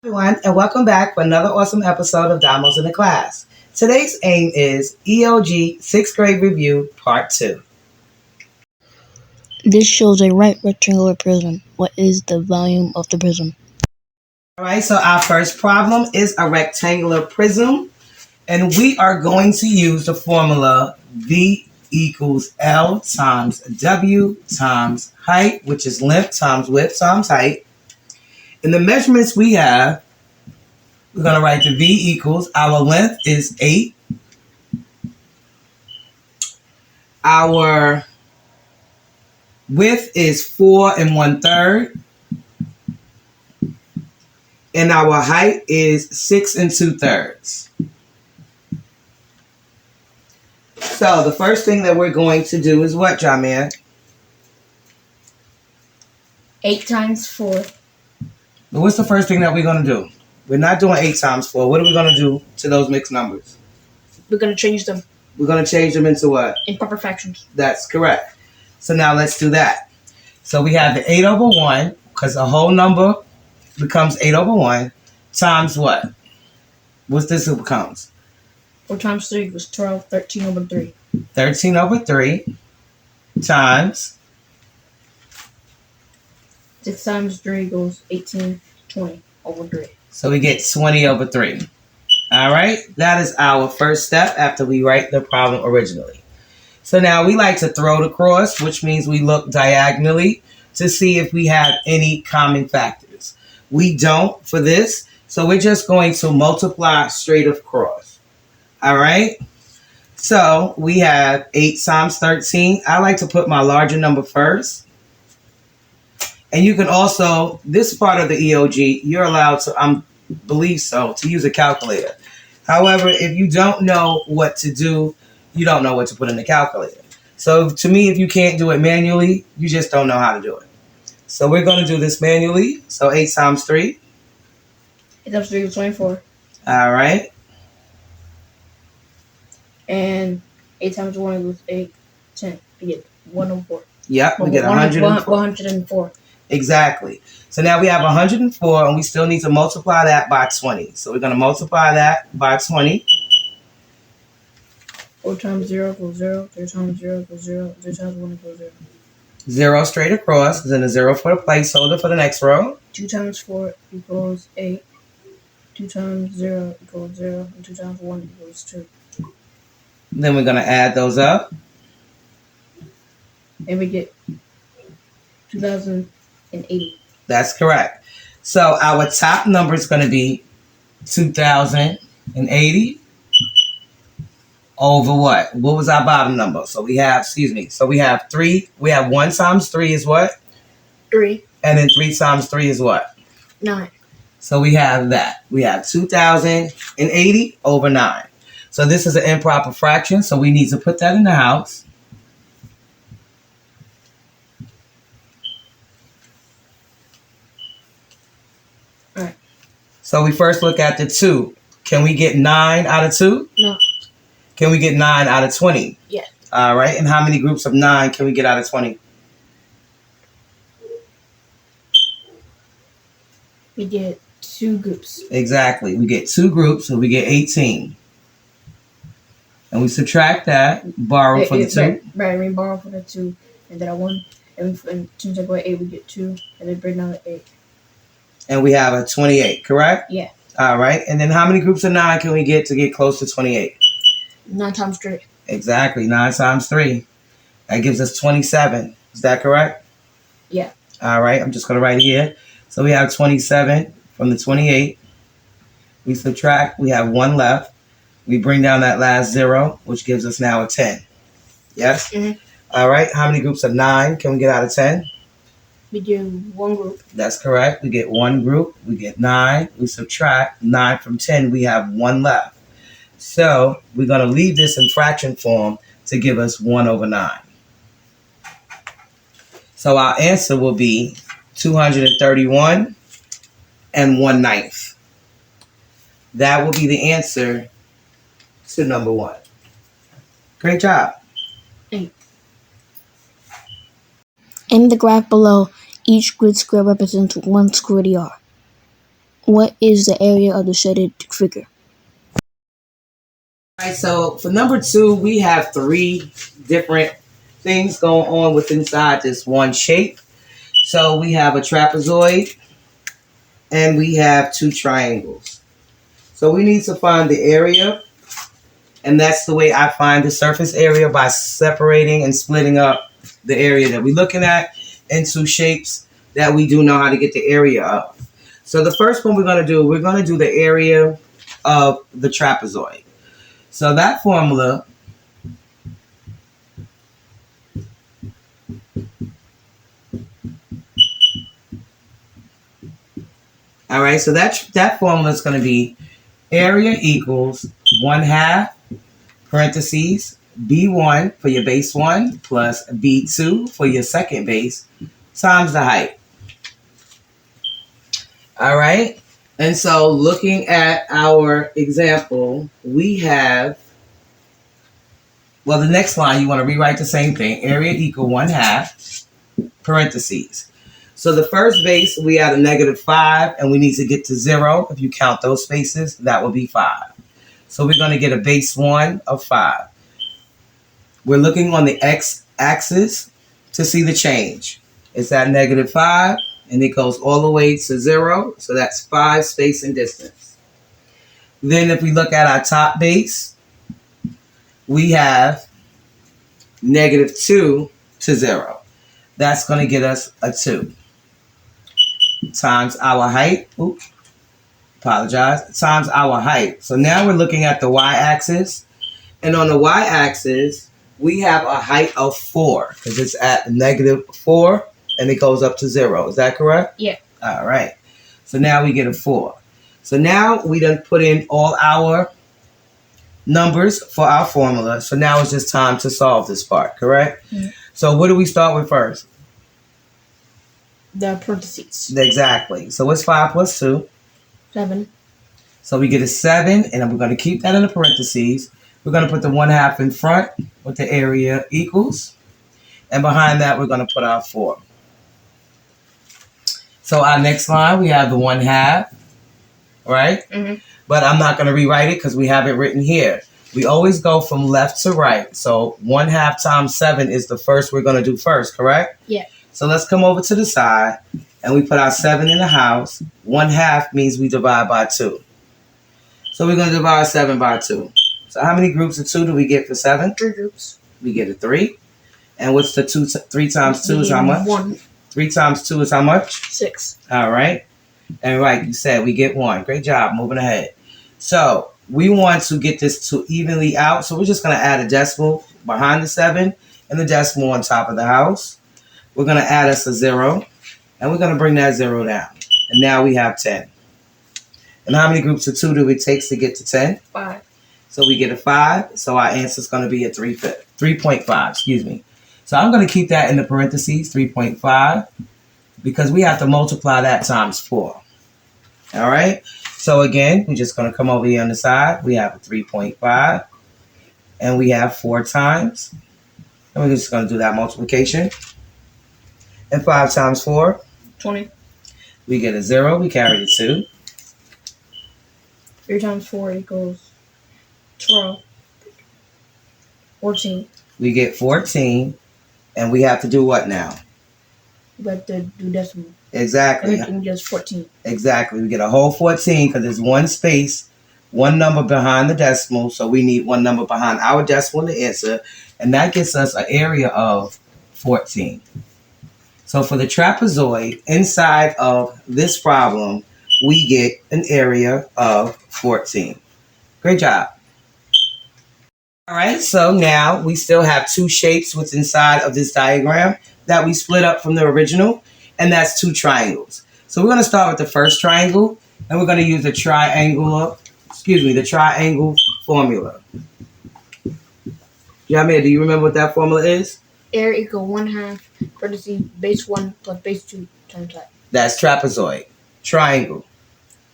Everyone, and welcome back for another awesome episode of Damos in the Class. Today's aim is EOG 6th grade review part 2. This shows a right rectangular prism. What is the volume of the prism? Alright, so our first problem is a rectangular prism, and we are going to use the formula V equals L times W times height, which is length times width times height. In the measurements we have, we're going to write the V equals, our length is 8. Our width is 4 1/3. And our height is 6 2/3. So the first thing that we're going to do is what, Jamir? 8 times 4. But what's the first thing that we're going to do? We're not doing 8 times 4. What are we going to do to those mixed numbers? We're going to change them. We're going to change them into what? Improper fractions. That's correct. So now let's do that. So we have the 8 over 1, because a whole number becomes 8 over 1, times what? What's this becomes? 4 times 3 was 12, 13 over 3. 13 over 3 times 6 times 3 goes 18, 20 over 3. So we get 20 over 3. All right? That is our first step after we write the problem originally. So now we like to throw the cross, which means we look diagonally to see if we have any common factors. We don't for this, so we're just going to multiply straight across. All right? So we have 8 times 13. I like to put my larger number first. And you can also, this part of the EOG, you're allowed to, I believe so, to use a calculator. However, if you don't know what to do, you don't know what to put in the calculator. So to me, if you can't do it manually, you just don't know how to do it. So we're going to do this manually. So 8 times 3. 8 times 3 was 24. All right. And 8 times 1 was 8, 10. We get 104. Yep, we get 104. 104. Exactly. So now we have 104, and we still need to multiply that by 20. So we're going to multiply that by 20. 4 times 0 equals 0. 3 times 0 equals 0. 3 times 1 equals 0. 0 straight across, then a 0 for the placeholder for the next row. 2 times 4 equals 8. 2 times 0 equals 0. And 2 times 1 equals 2. Then we're going to add those up. And we get 2,080. That's correct. So our top number is going to be 2,080 over what? What was our bottom number? So we have, so we have 3. We have 1 times 3 is what? 3. And then 3 times 3 is what? 9. So we have that. We have 2,080 over 9. So this is an improper fraction, so we need to put that in the house. All right. So we first look at the 2. Can we get 9 out of 2? No. Can we get 9 out of 20? Yes. All right. And how many groups of 9 can we get out of 20? We get 2 groups. Exactly. We get 2 groups, so we get 18. And we subtract that, borrow for the 2. Right, we borrow for the 2, and then 1. And since I go 8, we get 2, and then bring down the 8. And we have a 28, correct? Yeah. All right. And then how many groups of 9 can we get to get close to 28? 9 times 3. Exactly. 9 times 3. That gives us 27. Is that correct? Yeah. All right. I'm just going to write here. So we have 27 from the 28. We subtract. We have 1 left. We bring down that last 0, which gives us now a 10. Yes? Mm-hmm. All right. How many groups of 9 can we get out of 10? We do 1 group. That's correct. We get 1 group. We get 9. We subtract 9 from 10. We have 1 left. So we're going to leave this in fraction form to give us 1 over 9. So our answer will be 231 1/9. That will be the answer to number 1. Great job. Thanks. In the graph below, each grid square represents 1 squared yard. What is the area of the shaded figure? All right, so for number 2, we have 3 different things going on within inside this one shape. So we have a trapezoid and we have 2 triangles. So we need to find the area, and that's the way I find the surface area, by separating and splitting up the area that we're looking at into shapes that we do know how to get the area of. So the first one we're going to do the area of the trapezoid. So that formula, all right, so that formula is going to be area equals 1/2 parentheses B1 for your base 1 plus B2 for your second base times the height. All right. And so looking at our example, we have, well, the next line, you want to rewrite the same thing. Area equal 1/2 parentheses. So the first base, we had a -5, and we need to get to 0. If you count those spaces, that will be 5. So we're going to get a base 1 of 5. We're looking on the x-axis to see the change. It's at -5, and it goes all the way to 0. So that's 5 space and distance. Then if we look at our top base, we have -2 to 0. That's going to get us a 2 times our height. Oops, apologize. Times our height. So now we're looking at the y-axis. And on the y-axis, we have a height of 4 because it's at -4 and it goes up to 0. Is that correct? Yeah. All right. So now we get a 4. So now we done put in all our numbers for our formula. So now it's just time to solve this part, correct? Mm-hmm. So what do we start with first? The parentheses. Exactly. So what's 5 plus 2? 7. So we get a 7, and then we're going to keep that in the parentheses. We're going to put the 1/2 in front with the area equals. And behind that, we're going to put our 4. So our next line, we have the 1/2, right? Mm-hmm. But I'm not going to rewrite it because we have it written here. We always go from left to right. So 1/2 times 7 is the first we're going to do first, correct? Yeah. So let's come over to the side, and we put our 7 in the house. 1/2 means we divide by 2. So we're going to divide 7 by 2. So how many groups of 2 do we get for 7? 3 groups. We get a 3. And what's the 3 times 2 is how much? 1. 3 times 2 is how much? 6. All right. And right, you said we get 1. Great job, moving ahead. So we want to get this to evenly out. So we're just going to add a decimal behind the 7 and the decimal on top of the house. We're going to add us a 0, and we're going to bring that 0 down. And now we have 10. And how many groups of 2 do it take to get to 10? 5. So we get a 5. So our answer is going to be a 3.5. Excuse me. So I'm going to keep that in the parentheses, 3.5, because we have to multiply that times 4. All right. So again, we're just going to come over here on the side. We have a 3.5, and we have 4 times. And we're just going to do that multiplication. And 5 times 4, 20. we get a 0. We carry the 2. 3 times 4 equals 12. 14. We get 14. And we have to do what now? You have to do decimal. Exactly. Everything just 14. Exactly. We get a whole 14 because there's one space, one number behind the decimal. So we need one number behind our decimal in the answer. And that gets us an area of 14. So for the trapezoid, inside of this problem, we get an area of 14. Great job. All right, so now we still have 2 shapes what's inside of this diagram that we split up from the original, and that's 2 triangles. So we're going to start with the first triangle, and we're going to use the triangle formula. Jamir, do you remember what that formula is? Area equal 1/2 parentheses base 1 plus base 2 times height. That's trapezoid. Triangle.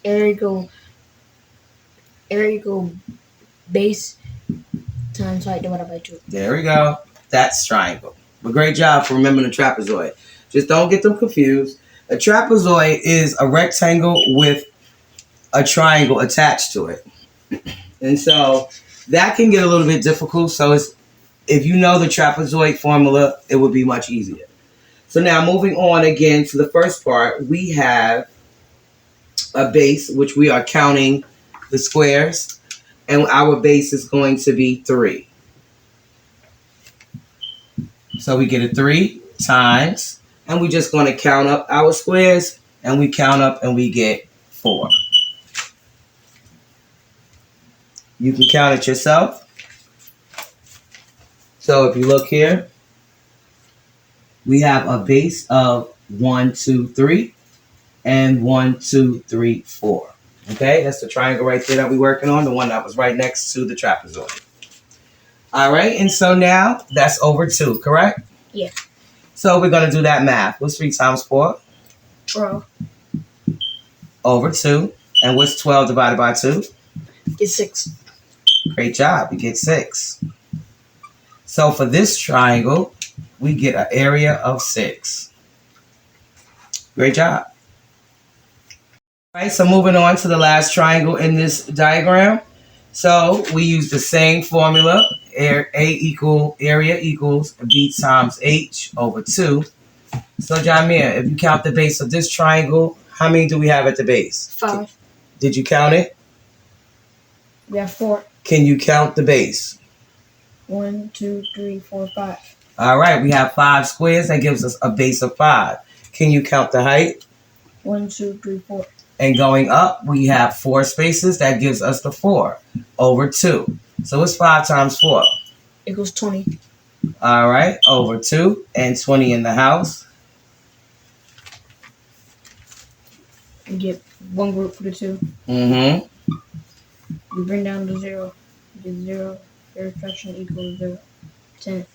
Area equal base times height divided by 2. There we go. That's triangle. But great job for remembering the trapezoid. Just don't get them confused. A trapezoid is a rectangle with a triangle attached to it. And so that can get a little bit difficult. So if you know the trapezoid formula, it would be much easier. So now moving on again to the first part, we have a base, which we are counting the squares, and our base is going to be 3. So we get a 3 times, and we're just going to count up our squares, and we count up and we get 4. You can count it yourself. So if you look here, we have a base of 1, 2, 3, and 1, 2, 3, 4. Okay, that's the triangle right there that we're working on, the one that was right next to the trapezoid. All right, and so now that's over 2, correct? Yeah. So we're going to do that math. What's 3 times 4? 12. Over 2. And what's 12 divided by 2? Get 6. Great job. We get 6. So for this triangle, we get an area of 6. Great job. All right, so moving on to the last triangle in this diagram. So we use the same formula. Area equals B times H over 2. So Jamir, if you count the base of this triangle, how many do we have at the base? 5. Did you count it? We have 4. Can you count the base? 1, 2, 3, 4, 5. All right, we have 5 squares. That gives us a base of 5. Can you count the height? 1, 2, 3, 4. And going up, we have 4 spaces. That gives us the 4 over 2. So it's 5 times 4. Equals 20. All right, over 2 and 20 in the house. We get one group for the 2. Mm-hmm. We bring down the 0. We get 0. Their fraction equals 0. 10.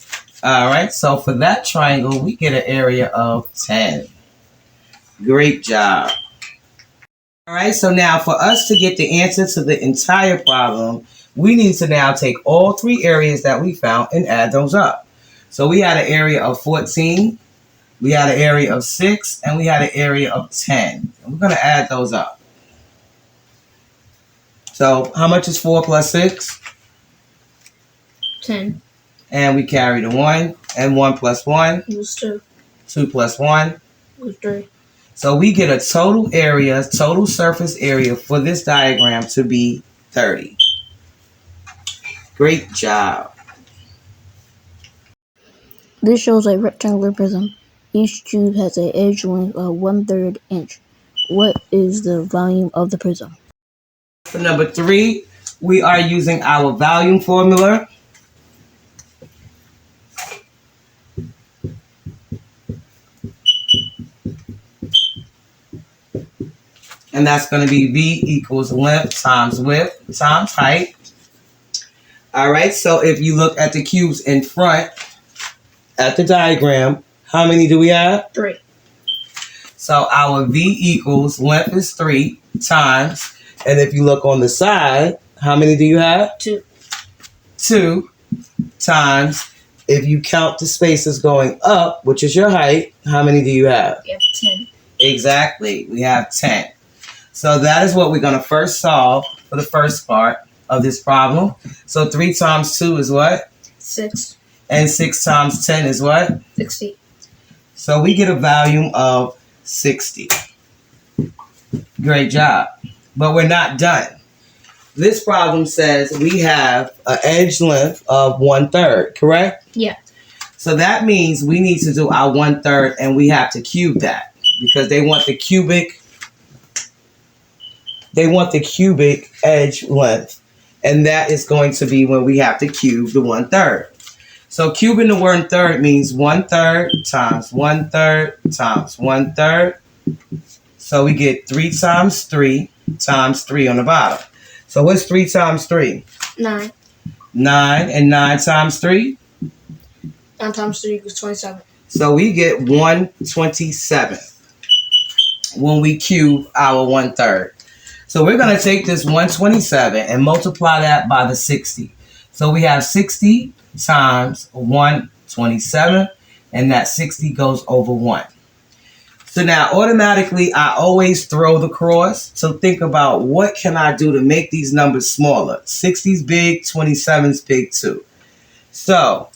All right, so for that triangle, we get an area of 10. Great job. All right, so now for us to get the answer to the entire problem, we need to now take all 3 areas that we found and add those up. So we had an area of 14, we had an area of 6, and we had an area of 10. And we're going to add those up. So how much is 4 plus 6? 10. And we carry the 1, and 1 plus 1. Equals 2. 2 plus 1. Equals 3. So we get a total surface area for this diagram to be 30. Great job. This shows a rectangular prism. Each cube has an edge length of 1/3 inch. What is the volume of the prism? For number 3, we are using our volume formula. And that's going to be V equals length times width times height. All right, so if you look at the cubes in front at the diagram, how many do we have? 3. So our V equals length is 3 times, and if you look on the side, how many do you have? 2. 2 times, if you count the spaces going up, which is your height, how many do you have? We have 10. Exactly, we have 10. So that is what we're going to first solve for the first part of this problem. So 3 times 2 is what? 6. And 6 times 10 is what? 60. So we get a volume of 60. Great job. But we're not done. This problem says we have an edge length of 1/3, correct? Yeah. So that means we need to do our 1/3 and we have to cube that because they want the cubic edge length. And that is going to be when we have to cube the 1/3. So cubing the 1/3 means 1/3 times 1/3 times 1/3. So we get 3 times 3 times 3 on the bottom. So what's 3 times 3? 9. 9, and 9 times 3? 9 times 3 equals 27. So we get 1/27 when we cube our 1/3. So we're going to take this 127 and multiply that by the 60. So we have 60 times 127, and that 60 goes over 1. So now automatically I always throw the cross to think about what can I do to make these numbers smaller. 60's big, 27's big too. So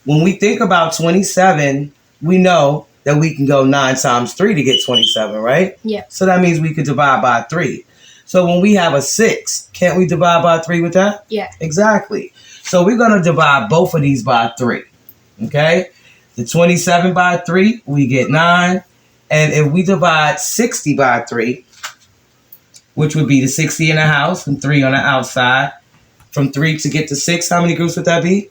when we think about 27, we know that we can go 9 times 3 to get 27, right? Yeah. So that means we could divide by 3. So when we have a 6, can't we divide by 3 with that? Yeah. Exactly. So we're going to divide both of these by 3. Okay? The 27 by 3, we get 9. And if we divide 60 by 3, which would be the 60 in the house and 3 on the outside, from 3 to get to 6, how many groups would that be?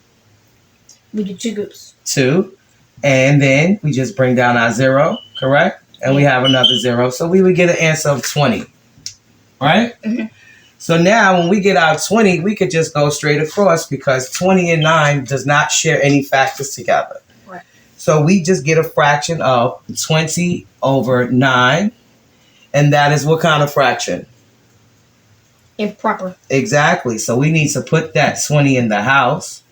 We get 2 groups. 2. And then we just bring down our 0, correct? And we have another 0. So we would get an answer of 20. Right? Mm-hmm. So now when we get our 20, we could just go straight across because 20 and 9 does not share any factors together. Right. So we just get a fraction of 20 over 9. And that is what kind of fraction? Improper. Exactly. So we need to put that 20 in the house.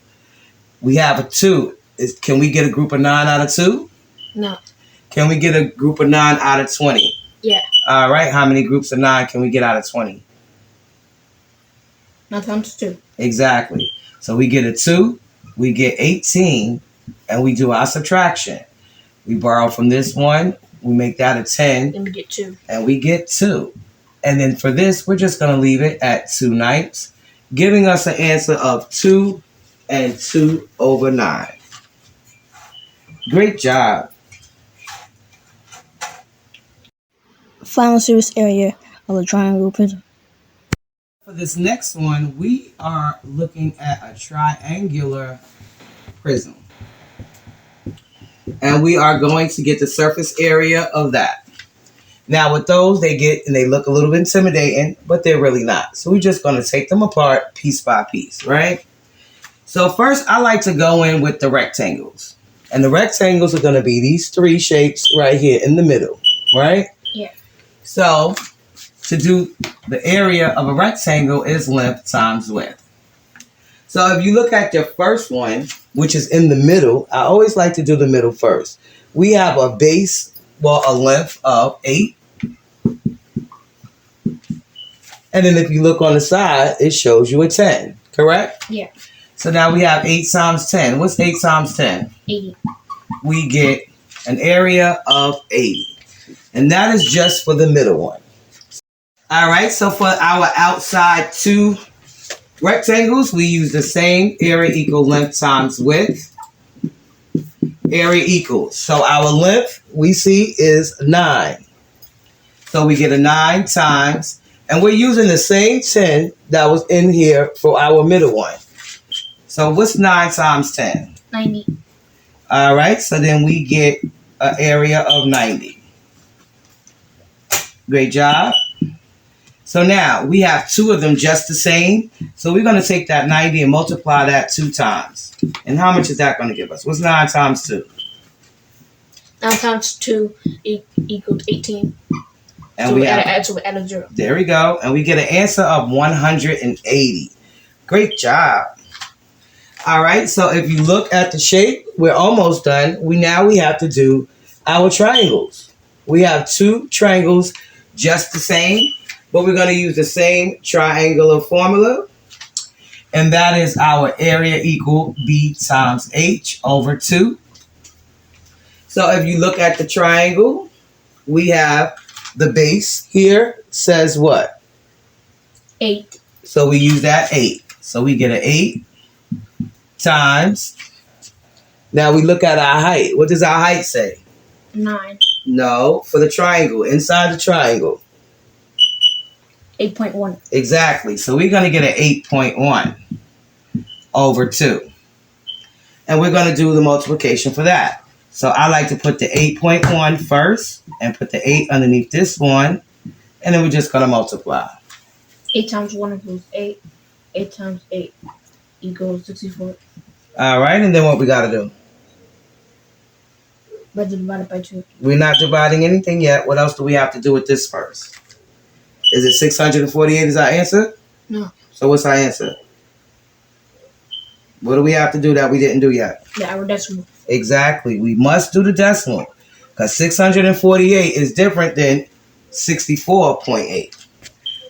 We have a 2. Can we get a group of 9 out of 2? No. Can we get a group of 9 out of 20? Yeah. All right. How many groups of 9 can we get out of 20? 9 times 2. Exactly. So we get a 2, we get 18, and we do our subtraction. We borrow from this one, we make that a 10. Then we get 2. And we get 2. And then for this, we're just going to leave it at 2/9, giving us an answer of 2 and 2 over 9. Great job. Final surface area of a triangle prism. For this next one, we are looking at a triangular prism. And we are going to get the surface area of that. Now with those, they look a little bit intimidating, but they're really not. So we're just going to take them apart piece by piece, right? So first, I like to go in with the rectangles. And the rectangles are going to be these 3 shapes right here in the middle, right? Yeah. So to do the area of a rectangle is length times width. So if you look at your first one, which is in the middle, I always like to do the middle first. We have a base, a length of 8. And then if you look on the side, it shows you a 10, correct? Yeah. So now we have 8 times 10. What's 8 times 10? 80. We get an area of 80. And that is just for the middle one. All right, so for our outside 2 rectangles, we use the same area equal length times width. Area equals. So our length we see is 9. So we get a 9 times, and we're using the same 10 that was in here for our middle one. So what's 9 times 10? 90. All right, so then we get an area of 90. Great job. So now we have 2 of them just the same. So we're going to take that 90 and multiply that 2 times. And how much is that going to give us? What's 9 times 2? 9 times 2 equals 18. And so we add have, a 0. there we go. And we get an answer of 180. Great job. All right. So if you look at the shape, we're almost done. Now we have to do our triangles. We have 2 triangles just the same, but we're going to use the same triangular formula. And that is our area equal B times H over 2. So if you look at the triangle, we have the base here says what? 8. So we use that 8. So we get an 8 times. Now we look at our height. What does our height say? 9. No, for the triangle, inside the triangle. 8.1. Exactly. So we're going to get an 8.1 over 2. And we're going to do the multiplication for that. So I like to put the 8.1 first and put the 8 underneath this one. And then we're just going to multiply. 8 times 1 equals 8. 8 times 8 equals 64. All right. And then what we got to do? But divided by 2. We're not dividing anything yet. What else do we have to do with this first? Is it 648 is our answer? No. So what's our answer? What do we have to do that we didn't do yet? Yeah, our decimal. Exactly. We must do the decimal. because 648 is different than 64.8.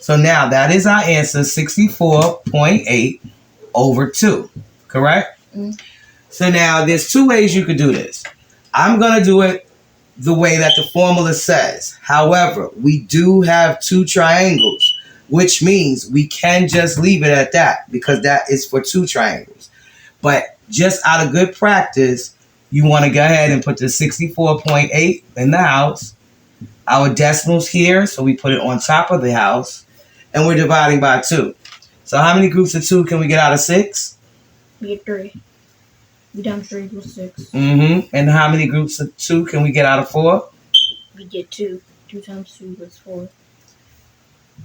So now that is our answer, 64.8 over 2. Correct? Mm. So now there's two ways you could do this. I'm going to do it the way that the formula says. However, we do have two triangles, which means we can just leave it at that because that is for two triangles. But just out of good practice, you want to go ahead and put the 64.8 in the house. Our decimal's here, so we put it on top of the house, and we're dividing by 2. So how many groups of 2 can we get out of 6? We get 3. 3 times 3 equals 6. Mm-hmm. And how many groups of 2 can we get out of 4? We get 2. 2 times 2 is 4.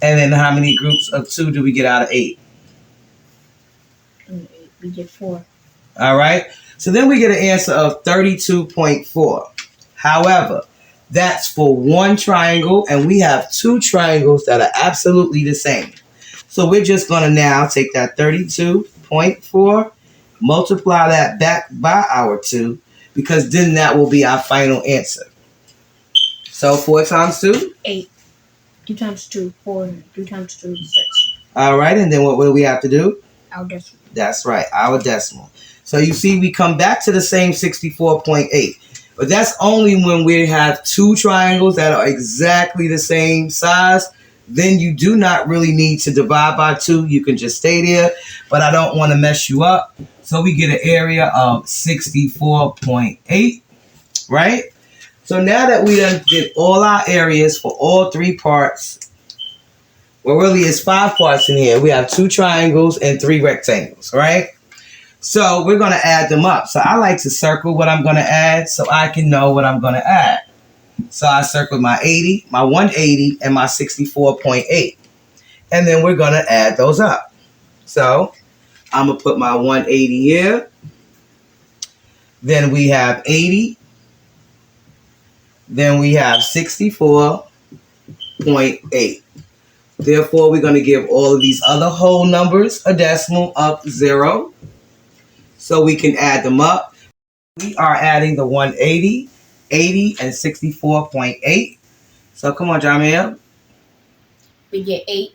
And then how many groups of 2 do we get out of 8? And 8. We get 4. All right. So then we get an answer of 32.4. However, that's for one triangle, and we have two triangles that are absolutely the same. So we're just going to now take that 32.4, multiply that back by our 2, because then that will be our final answer. So 4 times 2? 8. 2 times 2, 4. 3 times 2 is 6. All right. And then what do we have to do? Our decimal. That's right, our decimal. So you see, we come back to the same 64.8. But that's only when we have two triangles that are exactly the same size. Then you do not really need to divide by 2. You can just stay there. But I don't want to mess you up. So we get an area of 64.8, right? So now that we done did all our areas for all 3 parts, well, really it's 5 parts in here. We have 2 triangles and 3 rectangles, right? So we're going to add them up. So I like to circle what I'm going to add so I can know what I'm going to add. So I circled my 80, my 180, and my 64.8. And then we're going to add those up. So I'm going to put my 180 here. Then we have 80. Then we have 64.8. Therefore, we're going to give all of these other whole numbers a decimal of 0. So we can add them up. We are adding the 180, 80, and 64.8. So come on, Jamil. We get 8.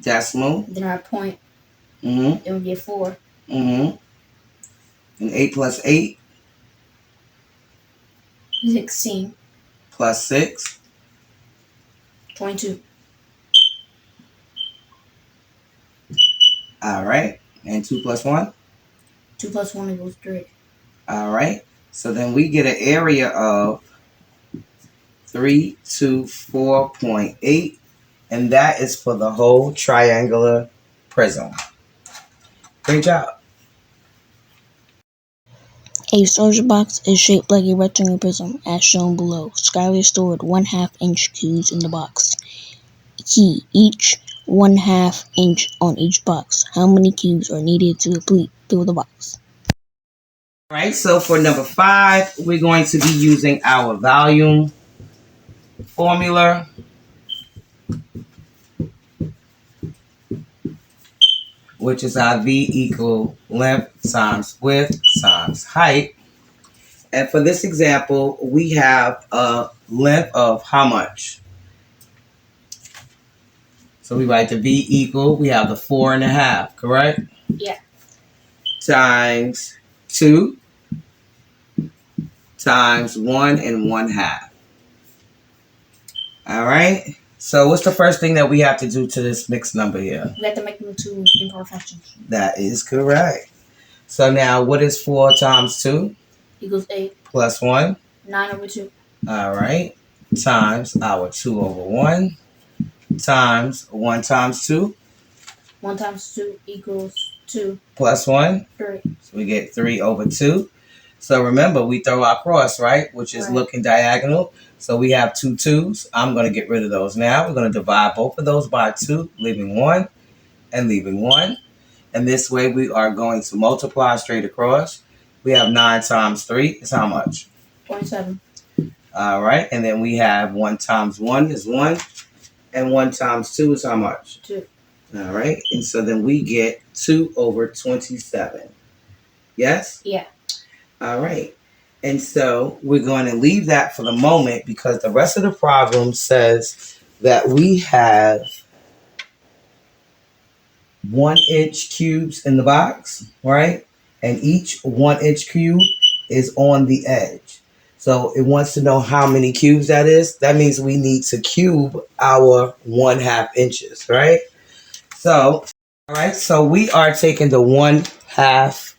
Decimal. Then our point. Mm-hmm. Then we get 4. Mm-hmm. And 8 plus 8 16. plus 6. 22. All right. And 2 plus 1. 2 plus 1 equals 3. All right. So then we get an area of 324.8. And that is for the whole triangular prism. Great job. A storage box is shaped like a rectangular prism, as shown below. Skylar stored 1/2 inch cubes in the box. Key: each 1/2 inch on each box. How many cubes are needed to fill the box? All right, so for number 5, we're going to be using our volume formula. Which is our V equal length times width times height. And for this example, we have a length of how much? So we write the V equal, we have the 4.5, correct? Yeah. Times 2 times 1 1/2. All right. So what's the first thing that we have to do to this mixed number here? We have to make them 2 imperfections. That is correct. So now what is 4 times 2? Equals 8. Plus 1. 9 over 2. All right. Times our 2 over 1. Times 1 times 2. 1 times 2 equals 2. Plus 1. 3. So we get 3 over 2. So remember, we throw our cross, right? Which is looking diagonal. So we have 2 2s. I'm going to get rid of those now. We're going to divide both of those by 2, leaving 1 and leaving 1. And this way we are going to multiply straight across. We have 9 times 3 is how much? 27. All right. And then we have 1 times 1 is 1. And 1 times 2 is how much? 2. All right. And so then we get 2 over 27. Yes? Yeah. All right. And so we're going to leave that for the moment because the rest of the problem says that we have 1-inch cubes in the box, right? And each 1-inch cube is on the edge. So it wants to know how many cubes that is. That means we need to cube our 1/2 inches, right? So, all right, so we are taking the 1/2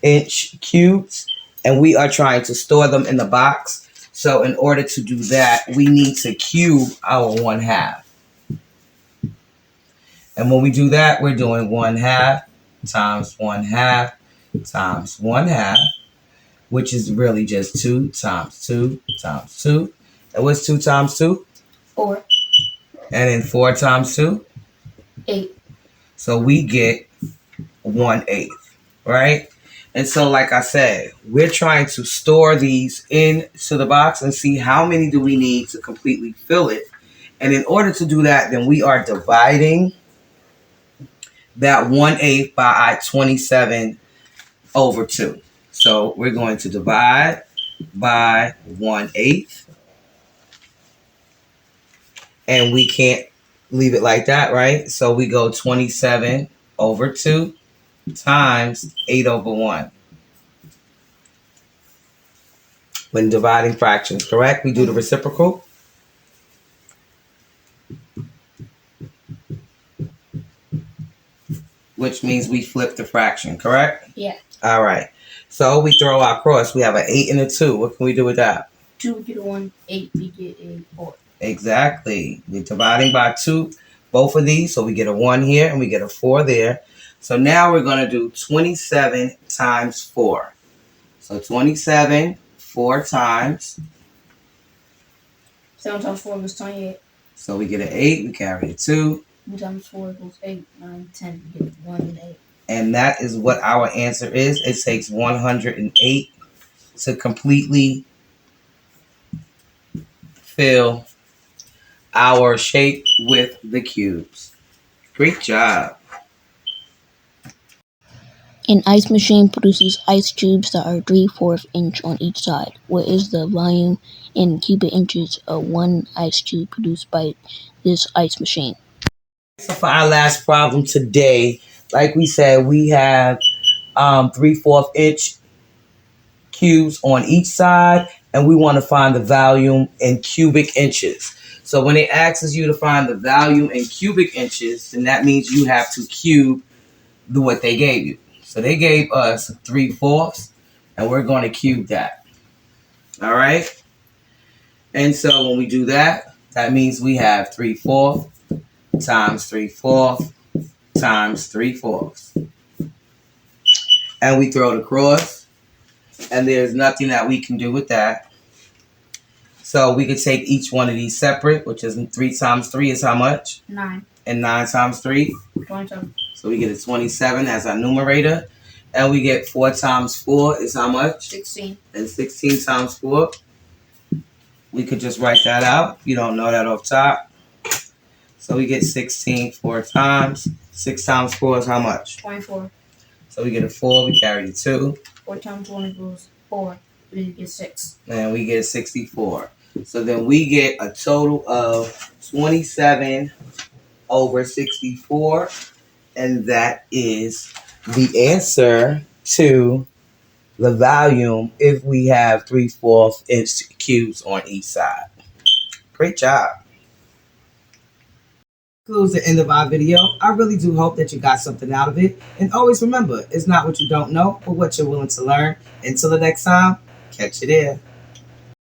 inch cubes and we are trying to store them in the box. So in order to do that, we need to cube our 1/2. And when we do that, we're doing 1/2 times 1/2 times 1/2, which is really just 2 times 2 times 2. And what's 2 times 2? 4. And then 4 times 2? 8. So we get 1/8, right? And so, like I said, we're trying to store these into the box and see how many do we need to completely fill it. And in order to do that, then we are dividing that 1/8 by 27 over 2. So we're going to divide by 1/8. And we can't leave it like that, right? So we go 27 over 2 times 8 over 1. When dividing fractions, correct? We do the reciprocal. Which means we flip the fraction, correct? Yeah. All right. So we throw our cross. We have an 8 and a 2. What can we do with that? 2 we get a 1, 8 we get a 4. Exactly. We're dividing by 2, both of these. So we get a 1 here and we get a 4 there. So now we're going to do 27 times 4. So 27, 4 times. 7 times 4 is 28. So we get an 8. We carry a 2. 2 times 4 equals 8, 9, 10. We get 1 and 8. And that is what our answer is. It takes 108 to completely fill our shape with the cubes. Great job. An ice machine produces ice cubes that are 3/4 inch on each side. What is the volume in cubic inches of one ice cube produced by this ice machine? So for our last problem today, like we said, we have 3/4 inch cubes on each side, and we want to find the volume in cubic inches. So when it asks you to find the volume in cubic inches, then that means you have to cube what they gave you. So they gave us 3/4, and we're going to cube that. All right? And so when we do that, that means we have 3/4 times 3/4 times 3/4. And we throw it across, and there's nothing that we can do with that. So we could take each one of these separate, which is 3 times 3 is how much? 9. And 9 times 3? 27. So we get a 27 as our numerator. And we get 4 times 4 is how much? 16. And 16 times 4. We could just write that out. You don't know that off top. So we get 16 4 times. 6 times 4 is how much? 24. So we get a 4. We carry the 2. 4 times 1 equals 4. We get 6. And we get 64. So then we get a total of 27 over 64. And that is the answer to the volume if we have 3/4 inch cubes on each side. Great job. Concludes the end of our video. I really do hope that you got something out of it. And always remember, it's not what you don't know, but what you're willing to learn. Until the next time, catch you there.